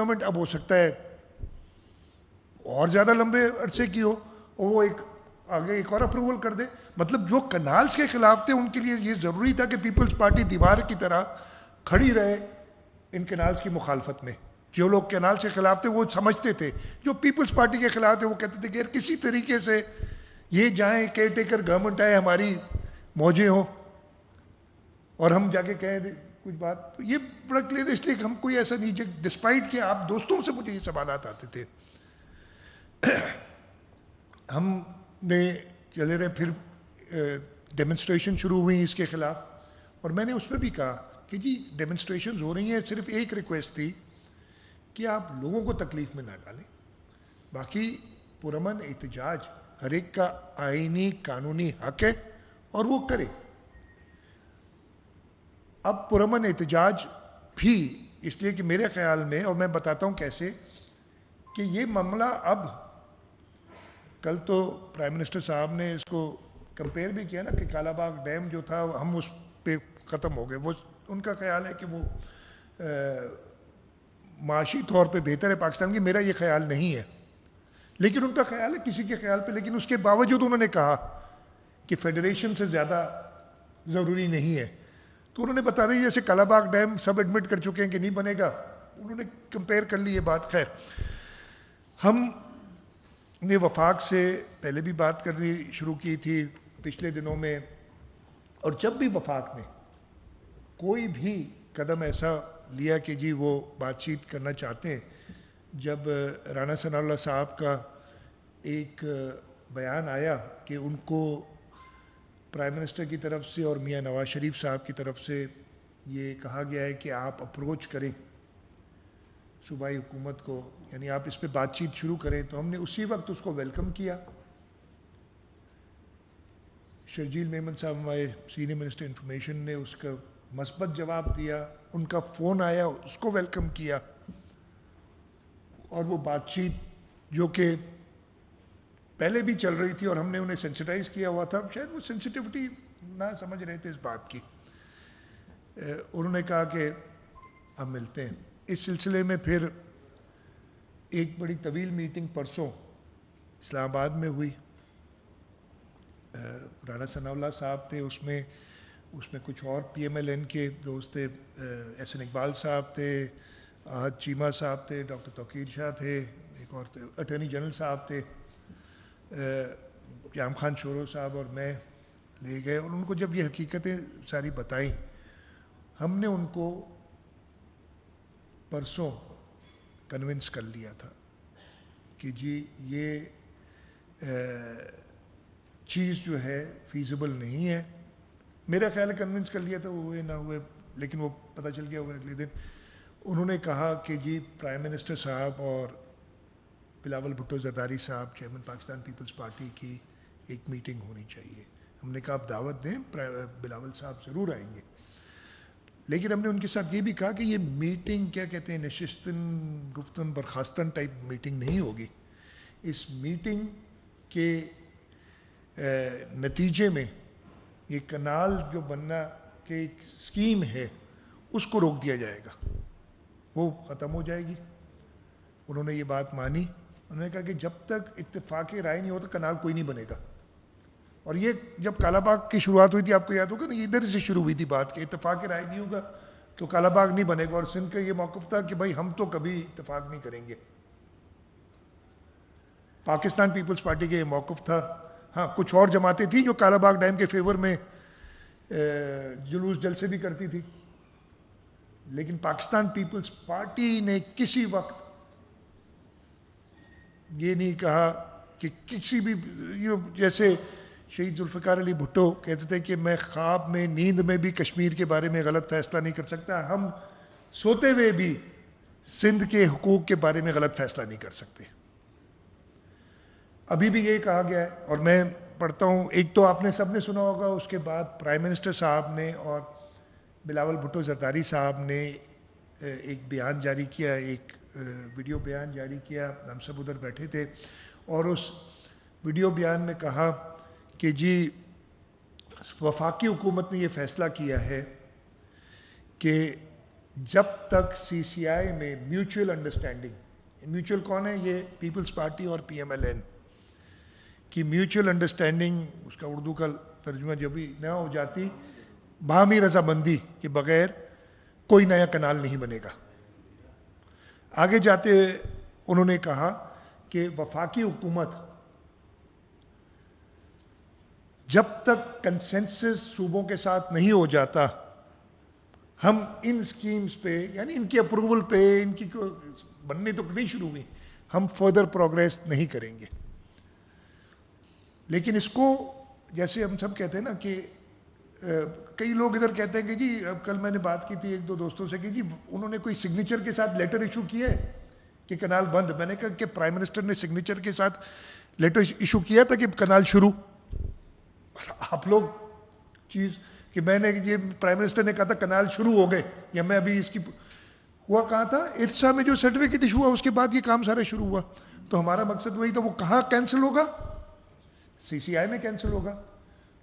Government اب ہو سکتا ہے اور زیادہ لمبے عرصے کی ہو، اور وہ ایک آگے ایک اور اپروول کر دے. مطلب جو کنالز کے خلاف تھے ان کے لیے یہ ضروری تھا کہ پیپلز پارٹی دیوار کی طرح کھڑی رہے ان کنالز کی مخالفت میں. جو لوگ کنال کے خلاف تھے وہ سمجھتے تھے، جو پیپلز پارٹی کے خلاف تھے وہ کہتے تھے کہ یار کسی طریقے سے یہ جائیں کیئر ٹیکر گورنمنٹ آئے، ہماری موجیں ہوں اور ہم جا کے کہیں کچھ بات. تو یہ بڑا کلیئر اس لیے کہ ہم کوئی ایسا نہیں، ڈسپائٹ کہ آپ دوستوں سے مجھے یہ سوالات آتے تھے. ہم نے چلے رہے، پھر ڈیمنسٹریشن شروع ہوئی اس کے خلاف، اور میں نے اس میں بھی کہا کہ جی ڈیمنسٹریشن ہو رہی ہیں، صرف ایک ریکویسٹ تھی کہ آپ لوگوں کو تکلیف میں نہ ڈالیں، باقی پرامن احتجاج ہر ایک کا آئینی قانونی حق ہے اور وہ کرے. اب پرامن احتجاج بھی اس لیے کہ میرے خیال میں، اور میں بتاتا ہوں کیسے، کہ یہ معاملہ اب کل تو پرائم منسٹر صاحب نے اس کو کمپیئر بھی کیا نا کہ کالا باغ ڈیم جو تھا ہم اس پہ ختم ہو گئے. وہ ان کا خیال ہے کہ وہ معاشی طور پہ بہتر ہے پاکستان کی، میرا یہ خیال نہیں ہے، لیکن ان کا خیال ہے کسی کے خیال پہ. لیکن اس کے باوجود انہوں نے کہا کہ فیڈریشن سے زیادہ ضروری نہیں ہے. تو انہوں نے بتا دی جیسے کالا باغ ڈیم سب ایڈمٹ کر چکے ہیں کہ نہیں بنے گا، انہوں نے کمپیئر کر لی یہ بات. خیر، ہم نے وفاق سے پہلے بھی بات کرنی شروع کی تھی پچھلے دنوں میں، اور جب بھی وفاق نے کوئی بھی قدم ایسا لیا کہ جی وہ بات چیت کرنا چاہتے ہیں، جب رانا ثناء اللہ صاحب کا ایک بیان آیا کہ ان کو پرائم منسٹر کی طرف سے اور میاں نواز شریف صاحب کی طرف سے یہ کہا گیا ہے کہ آپ اپروچ کریں صوبائی حکومت کو، یعنی آپ اس پہ بات چیت شروع کریں، تو ہم نے اسی وقت اس کو ویلکم کیا. شرجیل میمن صاحب ہمارے سینئر منسٹر انفارمیشن نے اس کا مثبت جواب دیا، ان کا فون آیا اس کو ویلکم کیا، اور وہ بات چیت جو کہ پہلے بھی چل رہی تھی اور ہم نے انہیں سینسٹائز کیا ہوا تھا، شاید وہ سینسٹیوٹی نہ سمجھ رہے تھے اس بات کی. انہوں نے کہا کہ ہم ملتے ہیں. اس سلسلے میں پھر ایک بڑی طویل میٹنگ پرسوں اسلام آباد میں ہوئی. رانا ثناء اللہ صاحب تھے اس میں کچھ اور پی ایم ایل این کے دوست تھے، احسن اقبال صاحب تھے، احد چیمہ صاحب تھے، ڈاکٹر توقیر شاہ تھے، ایک اور تھے اٹارنی جنرل صاحب تھے، قیام خان شورو صاحب، اور میں لے گئے. اور ان کو جب یہ حقیقتیں ساری بتائیں، ہم نے ان کو پرسوں کنونس کر لیا تھا کہ جی یہ چیز جو ہے فیزیبل نہیں ہے. میرا خیال ہے کنونس کر لیا تھا، وہ ہوئے نہ ہوئے، لیکن وہ پتہ چل گیا ہوگا اگلے دن. انہوں نے کہا کہ جی پرائم منسٹر صاحب اور بلاول بھٹو زرداری صاحب چیئرمین پاکستان پیپلز پارٹی کی ایک میٹنگ ہونی چاہیے. ہم نے کہا آپ دعوت دیں، بلاول صاحب ضرور آئیں گے. لیکن ہم نے ان کے ساتھ یہ بھی کہا کہ یہ میٹنگ کیا کہتے ہیں، نشستن گفتن برخاستن ٹائپ میٹنگ نہیں ہوگی. اس میٹنگ کے نتیجے میں یہ کنال جو بننا کی ایک اسکیم ہے اس کو روک دیا جائے گا، وہ ختم ہو جائے گی. انہوں نے یہ بات مانی. انہوں نے کہا کہ جب تک اتفاق رائے نہیں ہوتا کنال کوئی نہیں بنے گا. اور یہ جب کالا باغ کی شروعات ہوئی تھی، آپ کو یاد ہوگا نا، ادھر سے شروع ہوئی تھی بات کہ اتفاق رائے نہیں ہوگا تو کالا باغ نہیں بنے گا. اور سندھ کا یہ موقف تھا کہ بھائی ہم تو کبھی اتفاق نہیں کریں گے. پاکستان پیپلز پارٹی کا یہ موقف تھا. ہاں کچھ اور جماعتیں تھیں جو کالا باغ ڈیم کے فیور میں جلوس جلسے بھی کرتی تھی، لیکن پاکستان پیپلز پارٹی نے کسی وقت یہ نہیں کہا کہ کسی بھی، جیسے شہید ذوالفقار علی بھٹو کہتے تھے کہ میں خواب میں نیند میں بھی کشمیر کے بارے میں غلط فیصلہ نہیں کر سکتا، ہم سوتے ہوئے بھی سندھ کے حقوق کے بارے میں غلط فیصلہ نہیں کر سکتے. ابھی بھی یہ کہا گیا ہے، اور میں پڑھتا ہوں، ایک تو آپ نے سب نے سنا ہوگا، اس کے بعد پرائم منسٹر صاحب نے اور بلاول بھٹو زرداری صاحب نے ایک بیان جاری کیا، ایک ویڈیو بیان جاری کیا. ہم سب ادھر بیٹھے تھے، اور اس ویڈیو بیان میں کہا کہ جی وفاقی حکومت نے یہ فیصلہ کیا ہے کہ جب تک سی سی آئی میں میوچل انڈرسٹینڈنگ، میوچل کون ہے؟ یہ پیپلز پارٹی اور پی ایم ایل این کی میوچل انڈرسٹینڈنگ، اس کا اردو کا ترجمہ جو بھی نہ ہو جاتی، باہمی رضامندی کے بغیر کوئی نیا کنال نہیں بنے گا۔ آگے جاتے ہوئے انہوں نے کہا کہ وفاقی حکومت جب تک کنسنسس صوبوں کے ساتھ نہیں ہو جاتا، ہم ان سکیمز پہ، یعنی ان کی اپروول پہ، ان کی بننے تو نہیں شروع ہوئی، ہم فردر پروگریس نہیں کریں گے۔ لیکن اس کو جیسے ہم سب کہتے ہیں نا کہ کئی لوگ ادھر کہتے ہیں کہ جی، اب کل میں نے بات کی تھی ایک دو دوستوں سے کہ جی انہوں نے کوئی سگنیچر کے ساتھ لیٹر ایشو کیا ہے کہ کنال بند۔ میں نے کہا کہ پرائم منسٹر نے سگنیچر کے ساتھ لیٹر ایشو کیا تھا کہ کنال شروع؟ آپ لوگ چیز کہ میں نے یہ پرائم منسٹر نے کہا تھا کنال شروع ہو گئے، یا میں ابھی اس کی ہوا کہا تھا ارسا میں جو سرٹیفکیٹ ایشو ہوا اس کے بعد یہ کام سارا شروع ہوا۔ تو ہمارا مقصد وہی تھا، وہ کہاں کینسل ہوگا؟ سی سی آئی میں کینسل ہوگا۔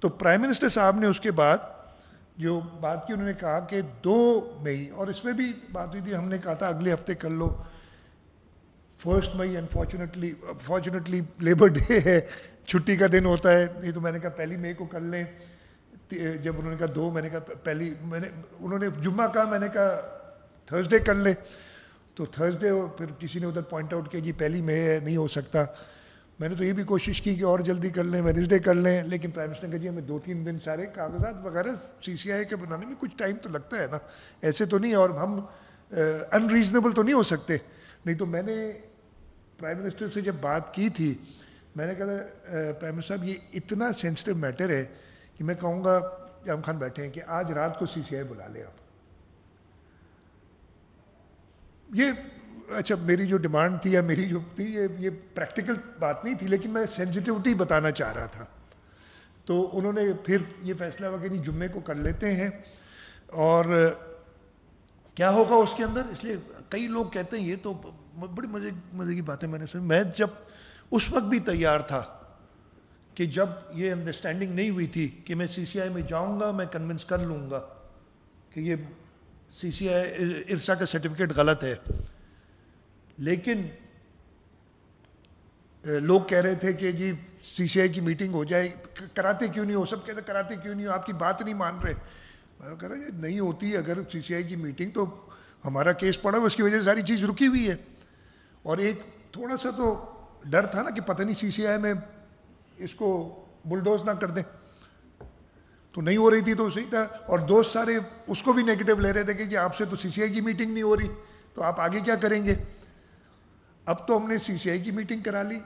تو پرائم منسٹر صاحب نے اس کے بعد جو بات کی، انہوں نے کہا کہ 2 مئی، اور اس میں بھی بات ہوئی تھی، ہم نے کہا تھا اگلے ہفتے کر لو، 1 مئی انفارچونیٹلی لیبر ڈے ہے، چھٹی کا دن ہوتا ہے، نہیں تو میں نے کہا 1 مئی کو کر لیں۔ جب انہوں نے کہا 2، میں نے کہا انہوں نے جمعہ کہا، میں نے کہا تھرسڈے کر لیں۔ تو تھرسڈے، پھر کسی نے ادھر پوائنٹ آؤٹ کیا جی 1 مئی ہے، نہیں ہو سکتا۔ میں نے تو یہ بھی کوشش کی کہ اور جلدی کر لیں، ویڈنسڈے کر لیں، لیکن پرائم منسٹر نے کہا جی ہمیں 2-3 دن سارے کاغذات وغیرہ سی سی آئی کے بنانے میں کچھ ٹائم تو لگتا ہے نا، ایسے تو نہیں، اور ہم انریزنیبل تو نہیں ہو سکتے۔ نہیں تو میں نے پرائم منسٹر سے جب بات کی تھی، میں نے کہا پرائم منسٹر صاحب یہ اتنا سینسٹیو میٹر ہے کہ میں کہوں گا جام خان بیٹھے ہیں کہ آج رات کو سی سی آئی بلا لے آپ۔ یہ اچھا میری جو ڈیمانڈ تھی یا میری جو تھی یہ پریکٹیکل بات نہیں تھی، لیکن میں سینسٹیوٹی بتانا چاہ رہا تھا۔ تو انہوں نے پھر یہ فیصلہ ہوا کہ نہیں جمعے کو کر لیتے ہیں، اور کیا ہوگا اس کے اندر، اس لیے کئی لوگ کہتے ہیں یہ تو بڑی مزے کی باتیں میں نے سنی۔ میں جب اس وقت بھی تیار تھا کہ جب یہ انڈرسٹینڈنگ نہیں ہوئی تھی کہ میں سی سی آئی میں جاؤں گا، میں کنونس کر لوں گا کہ یہ سی سی آئی ارسا کا سرٹیفکیٹ غلط ہے، لیکن لوگ کہہ رہے تھے کہ جی سی سی آئی کی میٹنگ ہو جائے، کراتے کیوں نہیں ہو؟ سب کہتے کراتے کیوں نہیں ہو، آپ کی بات نہیں مان رہے۔ میں کہہ رہا یہ نہیں ہوتی اگر سی سی آئی کی میٹنگ، تو ہمارا کیس پڑا اس کی وجہ سے ساری چیز رکی ہوئی ہے، اور ایک تھوڑا سا تو ڈر تھا نا کہ پتہ نہیں سی سی آئی میں اس کو بلڈوز نہ کر دیں، تو نہیں ہو رہی تھی تو صحیح تھا، اور دوست سارے اس کو بھی نیگیٹو لے رہے تھے کہ جی آپ سے تو سی سی آئی کی میٹنگ نہیں ہو رہی، تو آپ آگے کیا کریں گے؟ اب تو ہم نے سی سی آئی کی میٹنگ کرا لی،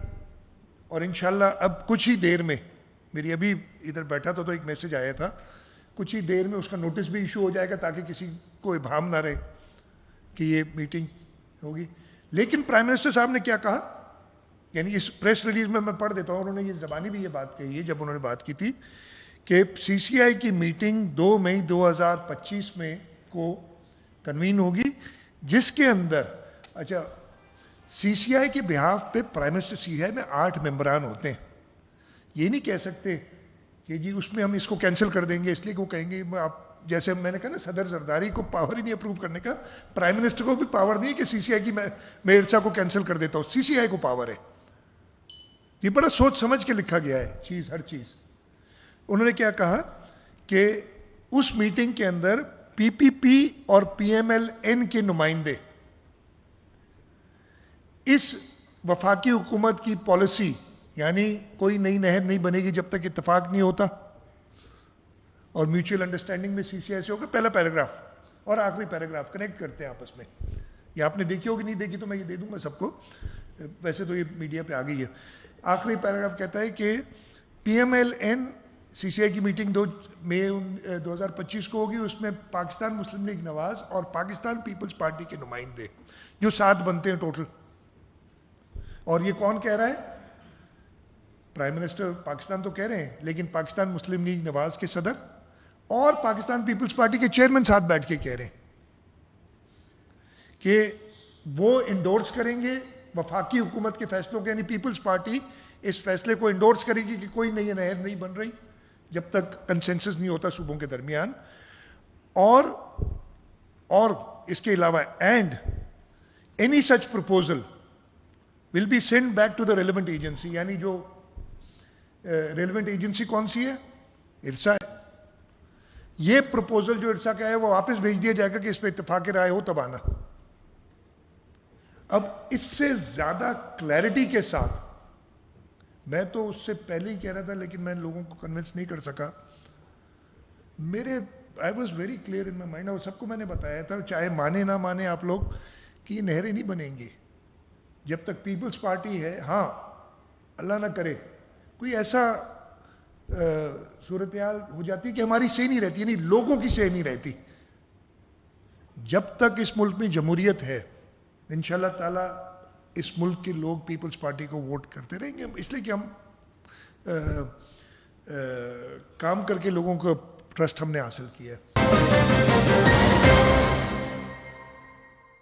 اور انشاءاللہ اب کچھ ہی دیر میں، میری ابھی ادھر بیٹھا تھا تو ایک میسج آیا تھا، کچھ ہی دیر میں اس کا نوٹس بھی ایشو ہو جائے گا تاکہ کسی کو ابہام نہ رہے کہ یہ میٹنگ ہوگی۔ لیکن پرائم منسٹر صاحب نے کیا کہا، یعنی اس پریس ریلیز میں پڑھ دیتا ہوں، انہوں نے یہ زبانی بھی یہ بات کہی ہے جب انہوں نے بات کی تھی کہ سی سی آئی کی میٹنگ 2 مئی 2025 میں کو کنوین ہوگی، جس کے اندر اچھا سی سی آئی کے بہاف پہ پرائم منسٹر سی سی آئی میں 8 ممبران ہوتے ہیں۔ یہ نہیں کہہ سکتے کہ جی اس میں ہم اس کو کینسل کر دیں گے، اس لیے کہ وہ کہیں گے آپ، جیسے میں نے کہا نا صدر زرداری کو پاور ہی نہیں اپروو کرنے کا، پرائم منسٹر کو بھی پاور نہیں ہے کہ سی سی آئی کی میں ارسا کو کینسل کر دیتا ہوں، سی سی آئی کو پاور ہے۔ یہ بڑا سوچ سمجھ کے لکھا گیا ہے چیز، ہر چیز۔ انہوں نے کیا کہا کہ اس میٹنگ کے اندر پی پی پی اور پی ایم ایل این کے نمائندے اس وفاقی حکومت کی پالیسی، یعنی کوئی نئی نہر نہیں بنے گی جب تک اتفاق نہیں ہوتا، اور میوچل انڈرسٹینڈنگ میں سی سی آئی سے ہوگا، پہلا پیراگراف اور آخری پیراگراف کنیکٹ کرتے ہیں آپس میں، یہ آپ نے دیکھی ہوگی، نہیں دیکھی تو میں یہ دے دوں گا سب کو، ویسے تو یہ میڈیا پہ آ گئی ہے۔ آخری پیراگراف کہتا ہے کہ P M L N C C I کی میٹنگ 2 مئی 2025 کو ہوگی، اس میں پاکستان مسلم لیگ نواز اور پاکستان پیپلز پارٹی کے نمائندے، جو 7 بنتے ہیں ٹوٹل۔ اور یہ کون کہہ رہا ہے؟ پرائم منسٹر پاکستان تو کہہ رہے ہیں، لیکن پاکستان مسلم لیگ نواز کے صدر اور پاکستان پیپلز پارٹی کے چیئرمین ساتھ بیٹھ کے کہہ رہے ہیں کہ وہ انڈورس کریں گے وفاقی حکومت کے فیصلوں کے، یعنی پیپلز پارٹی اس فیصلے کو انڈورس کرے گی کہ کوئی نئی نہر نہیں بن رہی جب تک کنسنسس نہیں ہوتا صوبوں کے درمیان، اور اور اس کے علاوہ and any such proposal will be send back to the relevant agency. یعنی جو ریلیونٹ ایجنسی کون سی ہے؟ ارسا ہے. یہ پروپوزل جو ارسا کا ہے وہ واپس بھیج دیا جائے گا کہ اس پہ اتفاق رائے ہو تب آنا. اب اس سے زیادہ کلیئرٹی کے ساتھ، میں تو اس سے پہلے ہی کہہ رہا تھا لیکن میں لوگوں کو کنونس نہیں کر سکا. I was very clear in my mind, اور سب کو میں نے بتایا تھا، چاہے مانے نہ مانے آپ لوگ، کہ یہ نہریں نہیں بنیں گی جب تک پیپلز پارٹی ہے. ہاں اللہ نہ کرے کوئی ایسا صورتحال ہو جاتی کہ ہماری صحیح نہیں رہتی، یعنی لوگوں کی صحیح نہیں رہتی. جب تک اس ملک میں جمہوریت ہے انشاءاللہ تعالی اس ملک کے لوگ پیپلز پارٹی کو ووٹ کرتے رہیں گے، اس لیے کہ ہم کام کر کے لوگوں کو ٹرسٹ ہم نے حاصل کیا ہے.